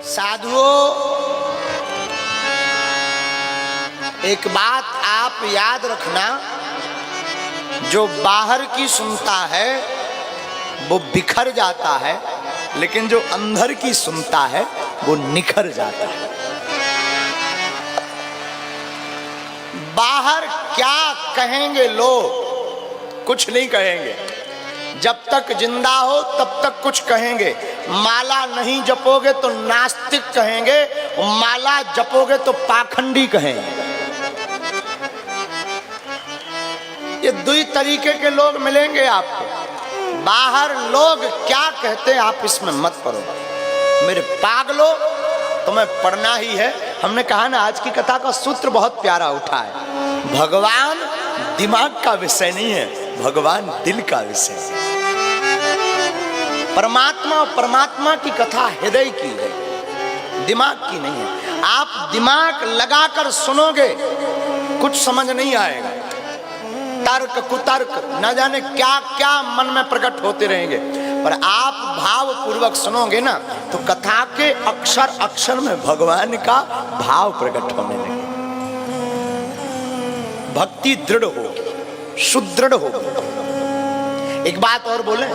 साधुओं, एक बात आप याद रखना, जो बाहर की सुनता है वो बिखर जाता है, लेकिन जो अंदर की सुनता है वो निखर जाता है। बाहर क्या कहेंगे लोग? कुछ नहीं कहेंगे। जब तक जिंदा हो तब तक कुछ कहेंगे। माला नहीं जपोगे तो नास्तिक कहेंगे, माला जपोगे तो पाखंडी कहेंगे। ये दो ही तरीके के लोग मिलेंगे आपको। बाहर लोग क्या कहते हैं आप इसमें मत पढ़ो। मेरे पागलों, तुम्हें पढ़ना ही है। हमने कहा ना, आज की कथा का सूत्र बहुत प्यारा उठा है। भगवान दिमाग का विषय नहीं है, भगवान दिल का विषय है। परमात्मा परमात्मा की कथा हृदय की है, दिमाग की नहीं है। आप दिमाग लगाकर सुनोगे कुछ समझ नहीं आएगा। तर्क कुतर्क न जाने क्या क्या मन में प्रकट होते रहेंगे, पर आप भाव पूर्वक सुनोगे ना तो कथा के अक्षर अक्षर में भगवान का भाव प्रकट होने लगे। भक्ति दृढ़ होगी, सुदृढ़ होगी। एक बात और बोले,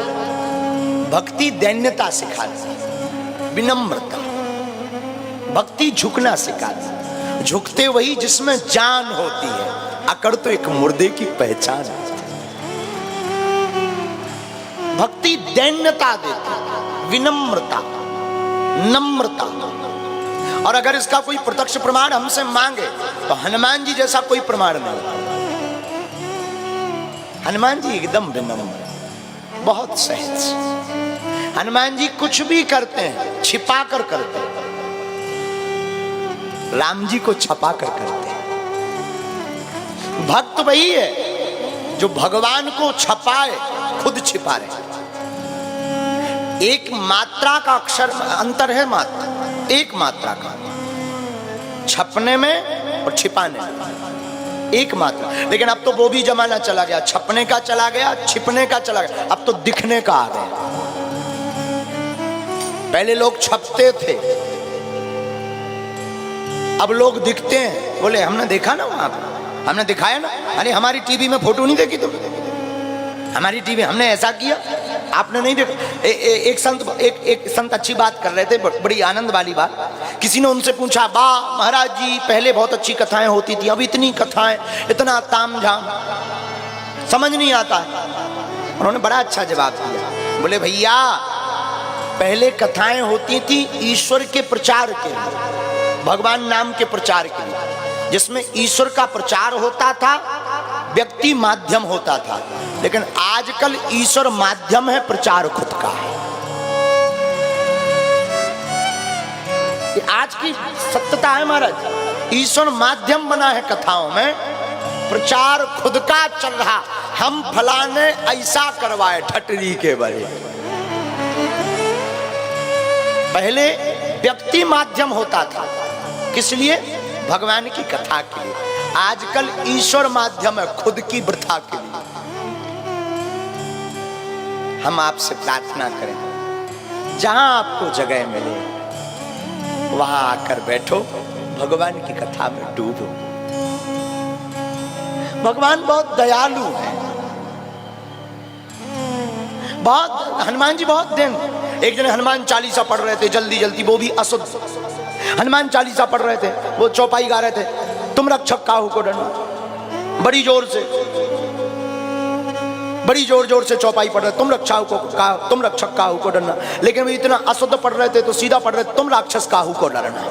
भक्ति दैन्यता सिखाती, विनम्रता। भक्ति झुकना सिखाती। झुकते वही जिसमें जान होती है, अकड़ तो एक मुर्दे की पहचान है। भक्ति दैन्यता देती, विनम्रता, नम्रता। और अगर इसका कोई प्रत्यक्ष प्रमाण हमसे मांगे तो हनुमान जी जैसा कोई प्रमाण नहीं। हनुमान जी एकदम विनम्र, बहुत सहज। हनुमान जी कुछ भी करते हैं छिपा कर करते हैं, राम जी को छपा कर करते हैं। भक्त वही है जो भगवान को छपाए, खुद छिपा रहे। एक मात्रा का अक्षर अंतर है, मात्रा, एक मात्रा का, छपने में और छिपाने में एक मात्रा। लेकिन अब तो वो भी जमाना चला गया, छपने का चला गया, छिपने का चला गया, अब तो दिखने का आ गया। पहले लोग छपते थे, अब लोग दिखते हैं। बोले हमने देखा ना, वहां पर हमने दिखाया ना। अरे हमारी टीवी में फोटो नहीं देखी तुम? हमारी टीवी हमने ऐसा किया, आपने नहीं देखा। एक संत अच्छी बात कर रहे थे, बड़ी आनंद वाली बात। किसी ने उनसे पूछा, वाह महाराज जी, पहले बहुत अच्छी कथाएं होती थी, अब इतनी कथाएं, इतना तामझाम, समझ नहीं आता है। उन्होंने बड़ा अच्छा जवाब दिया। बोले भैया, पहले कथाएं होती थी ईश्वर के प्रचार के लिए, भगवान नाम के प्रचार के लिए, जिसमें ईश्वर का प्रचार होता था, व्यक्ति माध्यम होता था। लेकिन आजकल ईश्वर माध्यम है, प्रचार खुद का है। ये आज की सत्यता है महाराज। ईश्वर माध्यम बना है कथाओं में, प्रचार खुद का चल रहा। हम फलाने ऐसा करवाए ठटरी के बड़े। पहले व्यक्ति माध्यम होता था, किस लिए? भगवान की कथा के लिए। आजकल ईश्वर माध्यम है, खुद की वृथा के लिए। हम आपसे प्रार्थना करें, जहां आपको जगह मिले वहां आकर बैठो, भगवान की कथा में डूबो। भगवान बहुत दयालु है, बहुत। हनुमान जी बहुत दिन, एक दिन हनुमान चालीसा पढ़ रहे थे जल्दी जल्दी, वो भी अशुद्ध। हनुमान चालीसा पढ़ रहे थे, वो चौपाई गा रहे थे, तुम रक्षक काहू को डरना, बड़ी जोर से, बड़ी जोर जोर से चौपाई पढ़ रहे, तुम रक्षक काहू को डरना। लेकिन वो इतना अशुद्ध पढ़ रहे थे तो सीधा पढ़ रहे थे, तुम राक्षस काहू को डरना,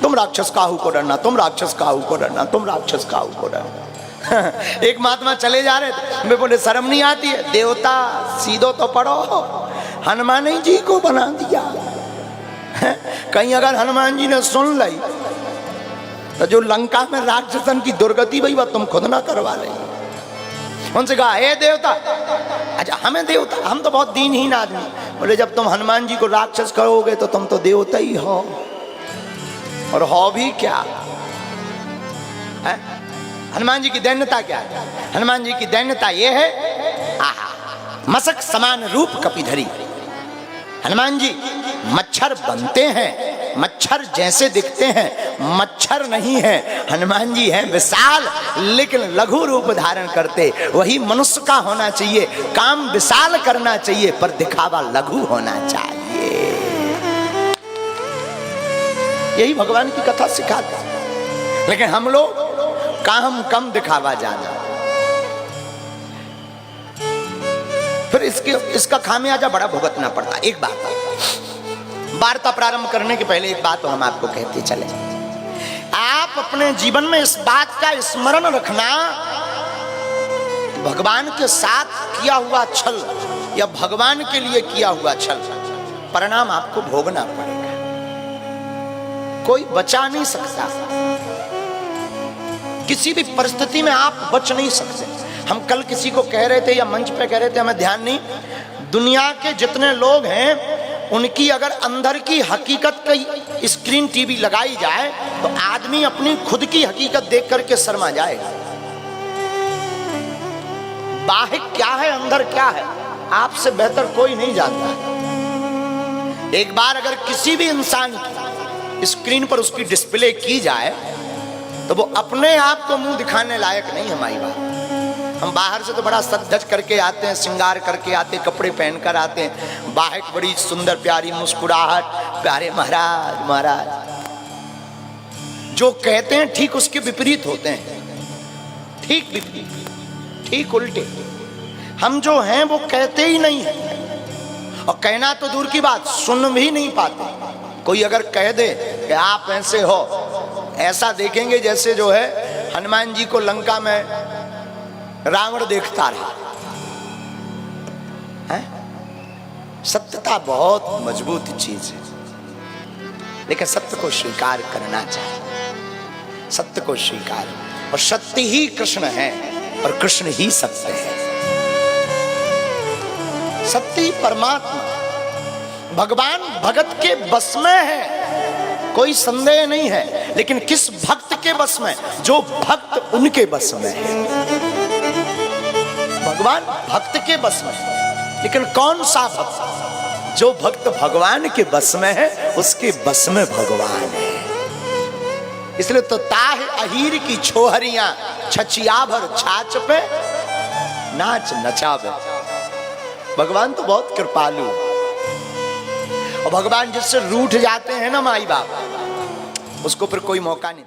तुम राक्षस काहू को डरना, तुम राक्षस काहू को डरना, तुम राक्षस काहू को डरना। एक महात्मा चले जा रहे थे, वे बोले शर्म नहीं आती है? देवता सीधो तो पढ़ो, हनुमान जी को बना दिया। कहीं अगर हनुमान जी ने सुन ली तो जो लंका में राक्षसन की दुर्गति हुई वह तुम खुद ना करवा ले। उनसे कहा, हे देवता, अच्छा हमें देवता, हम तो बहुत दीनहीन आदमी। बोले जब तुम हनुमान जी को राक्षस करोगे तो तुम तो देवता ही हो, और हो भी क्या है? हनुमान जी की दैन्यता क्या है? हनुमान जी की दैन्यता यह है, आहा, मसक समान रूप कपिधरी, हनुमान जी मच्छर बनते हैं, मच्छर जैसे दिखते हैं, मच्छर नहीं है। हनुमान जी हैं विशाल लेकिन लघु रूप धारण करते। वही मनुष्य का होना चाहिए, काम विशाल करना चाहिए पर दिखावा लघु होना चाहिए। यही भगवान की कथा सिखाते। लेकिन हम लोग काम कम दिखावा जाना, फिर इसका खामियाजा बड़ा भुगतना पड़ता। एक बात वार्ता प्रारंभ करने के पहले एक बात तो हम आपको कहते चले, आप अपने जीवन में इस बात का स्मरण रखना, भगवान के साथ किया हुआ छल या भगवान के लिए किया हुआ छल परिणाम आपको भोगना पड़ेगा। कोई बचा नहीं सकता, किसी भी परिस्थिति में आप बच नहीं सकते। हम कल किसी को कह रहे थे या मंच पे कह रहे थे, हमें ध्यान नहीं, दुनिया के जितने लोग हैं उनकी अगर अंदर की हकीकत की स्क्रीन टीवी लगाई जाए तो आदमी अपनी खुद की हकीकत देख करके शर्मा जाएगा। बाहर क्या है अंदर क्या है आपसे बेहतर कोई नहीं जानता। एक बार अगर किसी भी इंसान की स्क्रीन पर उसकी डिस्प्ले की जाए तो वो अपने आप को मुंह दिखाने लायक नहीं। हमारी बात, हम बाहर से तो बड़ा सज धज करके आते हैं, श्रृंगार करके आते हैं, कपड़े पहनकर आते हैं, बाहर बड़ी सुंदर प्यारी मुस्कुराहट, प्यारे महाराज महाराज। जो कहते हैं ठीक उसके विपरीत होते हैं, ठीक विपरीत, ठीक उल्टे। हम जो हैं वो कहते ही नहीं है, और कहना तो दूर की बात सुन भी नहीं पाते। कोई अगर कह दे कि आप ऐसे हो, ऐसा देखेंगे जैसे जो है हनुमान जी को लंका में रावण देखता रहा है। सत्यता बहुत मजबूत चीज है, लेकिन सत्य को स्वीकार करना चाहिए। सत्य को स्वीकार, और सत्य ही कृष्ण है और कृष्ण ही सत्य है। सत्य ही परमात्मा, भगवान भगत के बस में है, कोई संदेह नहीं है। लेकिन किस भक्त के बस में? जो भक्त उनके बस में है। भगवान भक्त के बस में, लेकिन कौन सा भक्त? जो भक्त भगवान के बस में है उसके बस में भगवान है। इसलिए तो ताह अहीर की छोहरियां छचिया भर छाछ पे नाच नचावे। भगवान तो बहुत कृपालु, और भगवान जिससे रूठ जाते हैं ना माई बाप, उसको फिर कोई मौका नहीं।